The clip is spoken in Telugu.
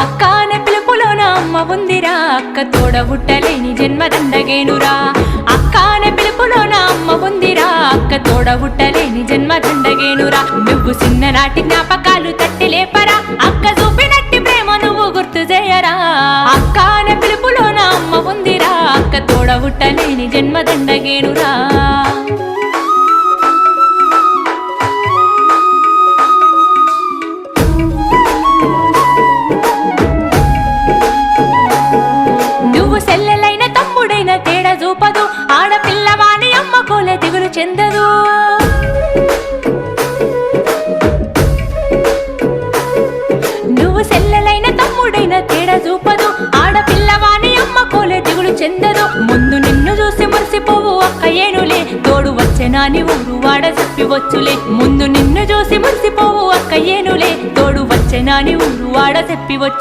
అక్క అనే పిలుపులోన అమ్మ ఉందిరా, అక్క తోడబుట్టలేని జన్మ దండగేనురా. అక్క అనే పిలుపులోన అమ్మ ఉందిరా, అక్క తోడబుట్టలేని జన్మ దండగేనురా. నువ్వు చిన్ననాటి జ్ఞాపకాలు తట్టి లేపరా, అక్క చూపినట్టి ప్రేమ నువ్వు గుర్తు చేయరా. అక్క అనే పిలుపులోన అమ్మ ఉందిరా, అక్క తోడబుట్టలేని జన్మ దండగేనురా. నువ్వు సెల్లెలైన తమ్ముడైన తేడా చూపదు, ఆడపిల్లవాని అమ్మ కోలే దిగులు చెందదు. నువ్వు సెల్లెలైన తమ్ముడైన తేడా చూపదు, ఆడపిల్లవాని అమ్మ కోలే దిగులు చెందదు. ముందు నిన్ను చూసి మురిసిపోవు అక్క ఏనులే, తోడు వచ్చెనాని ఊరు వాడ చెప్పివచ్చులే. ముందు నిన్ను చూసి మురిసిపోవు అక్క ఏనులే, తోడు వచ్చెనాని ఊరు వాడ చెప్పివచ్చు.